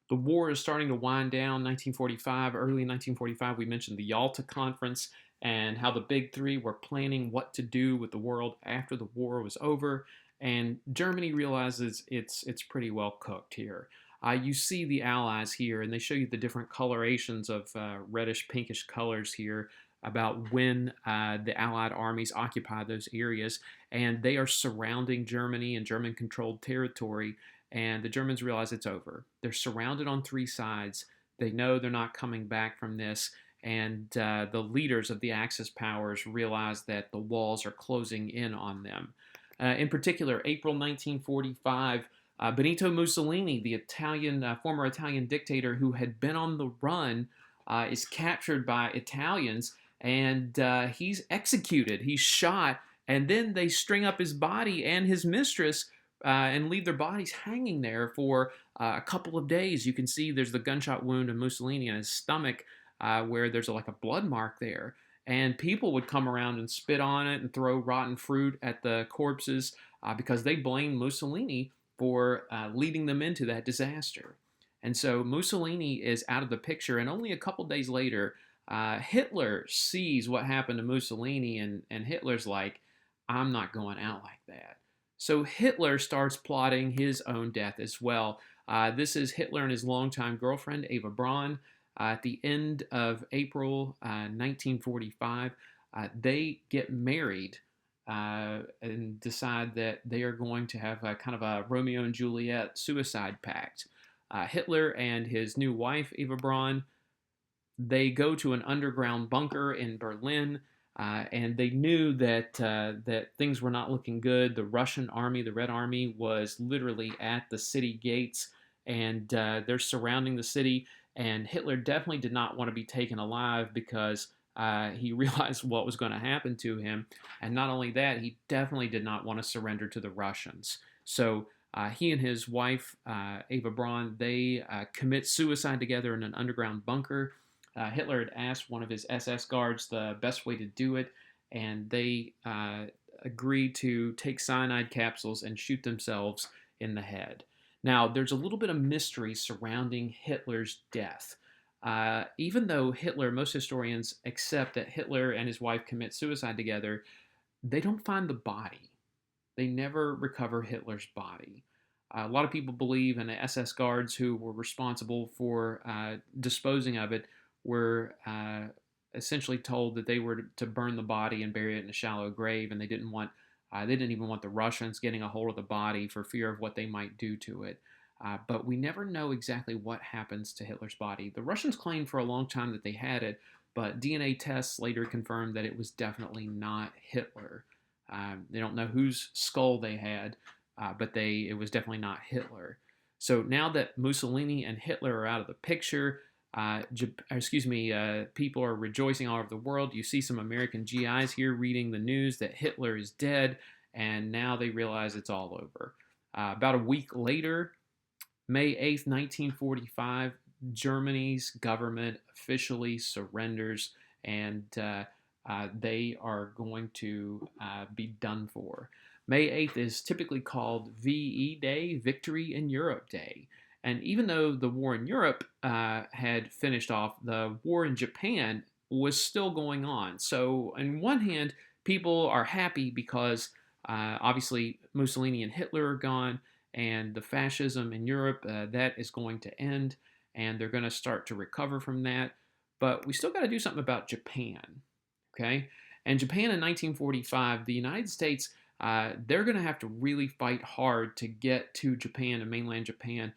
The war is starting to wind down. 1945, early 1945, we mentioned the Yalta Conference and how the big three were planning what to do with the world after the war was over. And Germany realizes it's pretty well cooked here. You see the Allies here, and they show you the different colorations of reddish, pinkish colors here about when the Allied armies occupy those areas. And they are surrounding Germany and German controlled territory, and the Germans realize it's over. They're surrounded on three sides. They know they're not coming back from this, and the leaders of the Axis powers realize that the walls are closing in on them. In particular, April 1945, Benito Mussolini, the former Italian dictator who had been on the run, is captured by Italians, and he's executed. He's shot, and then they string up his body and his mistress and leave their bodies hanging there for a couple of days. You can see there's the gunshot wound of Mussolini in his stomach, where there's like a blood mark there. And people would come around and spit on it and throw rotten fruit at the corpses because they blamed Mussolini for leading them into that disaster. And so Mussolini is out of the picture, and only a couple days later, Hitler sees what happened to Mussolini, and Hitler's like, I'm not going out like that. So Hitler starts plotting his own death as well. This is Hitler and his longtime girlfriend, Eva Braun. At the end of April 1945, they get married and decide that they are going to have a kind of a Romeo and Juliet suicide pact. Hitler and his new wife, Eva Braun, they go to an underground bunker in Berlin, and they knew that things were not looking good. The Russian army, the Red Army, was literally at the city gates, and they're surrounding the city. And Hitler definitely did not want to be taken alive because he realized what was going to happen to him. And not only that, he definitely did not want to surrender to the Russians. So he and his wife, Eva Braun, they commit suicide together in an underground bunker. Hitler had asked one of his SS guards the best way to do it, and they agreed to take cyanide capsules and shoot themselves in the head. Now, there's a little bit of mystery surrounding Hitler's death. Even though most historians accept that Hitler and his wife commit suicide together, they don't find the body. They never recover Hitler's body. A lot of people believe, and the SS guards who were responsible for disposing of it were essentially told that they were to burn the body and bury it in a shallow grave, and they didn't even want the Russians getting a hold of the body for fear of what they might do to it. But we never know exactly what happens to Hitler's body. The Russians claimed for a long time that they had it, but DNA tests later confirmed that it was definitely not Hitler. They don't know whose skull they had, but it was definitely not Hitler. So now that Mussolini and Hitler are out of the picture, people are rejoicing all over the world. You see some American GIs here reading the news that Hitler is dead, and now they realize it's all over. About a week later, May 8th, 1945, Germany's government officially surrenders, and they are going to be done for. May 8th is typically called VE Day, Victory in Europe Day. And even though the war in Europe had finished off, the war in Japan was still going on. So, on one hand, people are happy because obviously Mussolini and Hitler are gone, and the fascism in Europe, that is going to end, and they're going to start to recover from that. But we still got to do something about Japan, okay? And Japan in 1945, the United States, they're going to have to really fight hard to get to Japan and mainland Japan.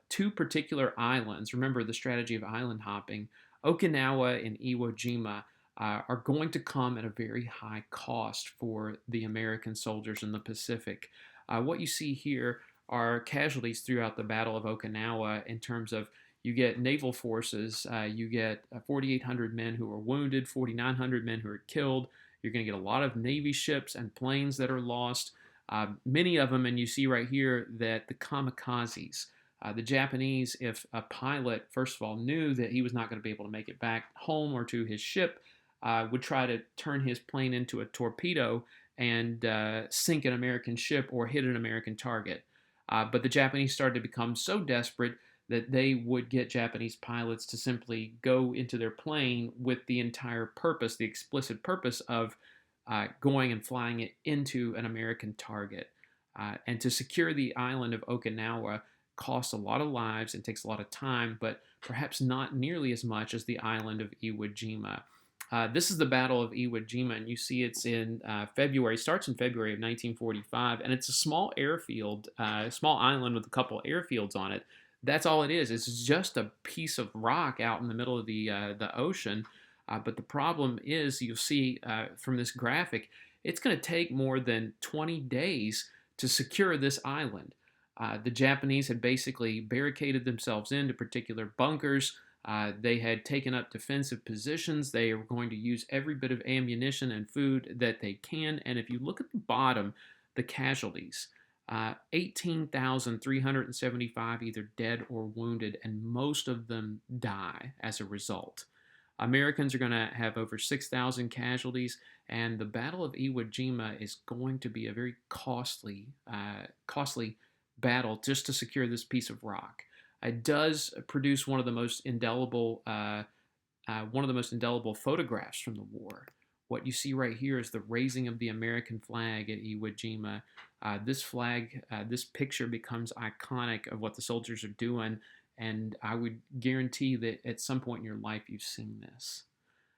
Two particular islands, remember the strategy of island hopping, Okinawa and Iwo Jima, are going to come at a very high cost for the American soldiers in the Pacific. What you see here are casualties throughout the Battle of Okinawa in terms of you get naval forces, you get 4,800 men who are wounded, 4,900 men who are killed. You're going to get a lot of Navy ships and planes that are lost. Many of them, and you see right here that the kamikazes, the Japanese, if a pilot, first of all, knew that he was not going to be able to make it back home or to his ship, would try to turn his plane into a torpedo and sink an American ship or hit an American target. But the Japanese started to become so desperate that they would get Japanese pilots to simply go into their plane with the entire purpose, the explicit purpose of going and flying it into an American target. And to secure the island of Okinawa costs a lot of lives and takes a lot of time, but perhaps not nearly as much as the island of Iwo Jima. This is the Battle of Iwo Jima, and you see it's in February, starts in February of 1945, and it's a small airfield, small island with a couple airfields on it. That's all it is. It's just a piece of rock out in the middle of the ocean. But the problem is, you'll see from this graphic, it's going to take more than 20 days to secure this island. The Japanese had basically barricaded themselves into particular bunkers. They had taken up defensive positions. They were going to use every bit of ammunition and food that they can. And if you look at the bottom, the casualties, 18,375 either dead or wounded, and most of them die as a result. Americans are going to have over 6,000 casualties, and the Battle of Iwo Jima is going to be a very costly battle just to secure this piece of rock. It does produce one of the most indelible photographs from the war. What you see right here is the raising of the American flag at Iwo Jima. This picture becomes iconic of what the soldiers are doing, and I would guarantee that at some point in your life you've seen this.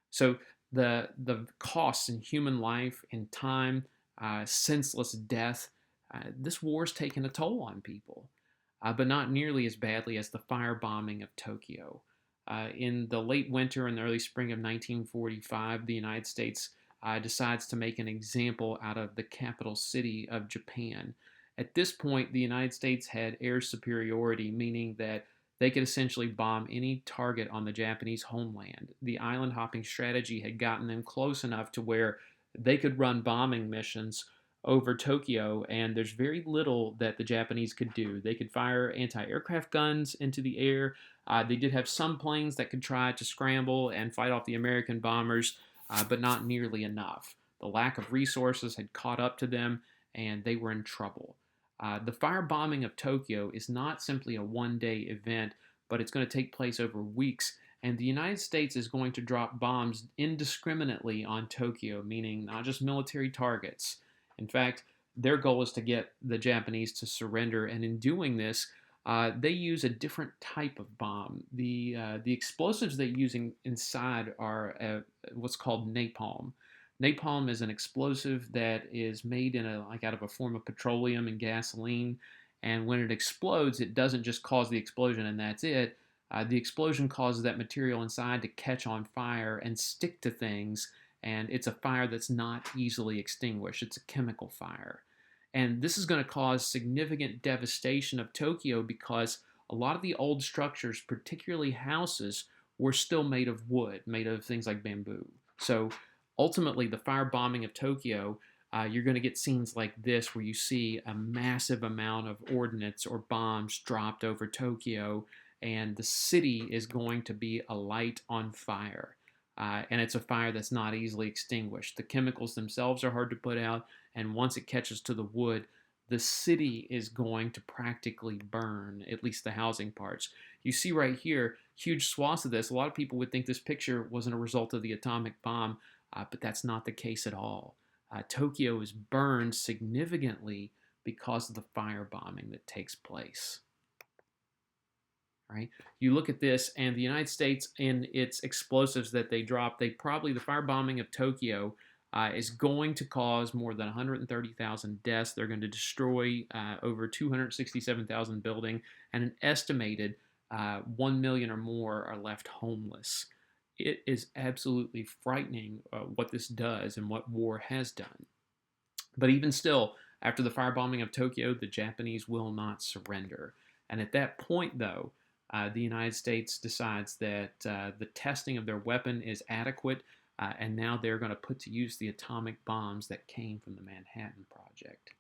So the costs in human life, in time, senseless death, this war's taken a toll on people, but not nearly as badly as the firebombing of Tokyo. In the late winter and the early spring of 1945, the United States decides to make an example out of the capital city of Japan. At this point, the United States had air superiority, meaning that they could essentially bomb any target on the Japanese homeland. The island hopping strategy had gotten them close enough to where they could run bombing missions over Tokyo, and there's very little that the Japanese could do. They could fire anti-aircraft guns into the air. They did have some planes that could try to scramble and fight off the American bombers, but not nearly enough. The lack of resources had caught up to them, and they were in trouble. The firebombing of Tokyo is not simply a one-day event, but it's going to take place over weeks, and the United States is going to drop bombs indiscriminately on Tokyo, meaning not just military targets. In fact, their goal is to get the Japanese to surrender, and in doing this, they use a different type of bomb. The explosives they use inside are what's called napalm. Napalm is an explosive that is made out of a form of petroleum and gasoline, and when it explodes, it doesn't just cause the explosion and that's it. The explosion causes that material inside to catch on fire and stick to things, and it's a fire that's not easily extinguished. It's a chemical fire. And this is going to cause significant devastation of Tokyo because a lot of the old structures, particularly houses, were still made of wood, made of things like bamboo. So ultimately, the firebombing of Tokyo, you're going to get scenes like this where you see a massive amount of ordnance or bombs dropped over Tokyo, and the city is going to be alight on fire. And it's a fire that's not easily extinguished. The chemicals themselves are hard to put out, and once it catches to the wood, the city is going to practically burn, at least the housing parts. You see right here, huge swaths of this. A lot of people would think this picture wasn't a result of the atomic bomb, but that's not the case at all. Tokyo is burned significantly because of the firebombing that takes place. Right? You look at this, and the United States and its explosives that they drop, the firebombing of Tokyo is going to cause more than 130,000 deaths. They're going to destroy over 267,000 buildings, and an estimated 1 million or more are left homeless. It is absolutely frightening what this does and what war has done. But even still, after the firebombing of Tokyo, the Japanese will not surrender. And at that point, though, the United States decides that the testing of their weapon is adequate, and now they're going to put to use the atomic bombs that came from the Manhattan Project.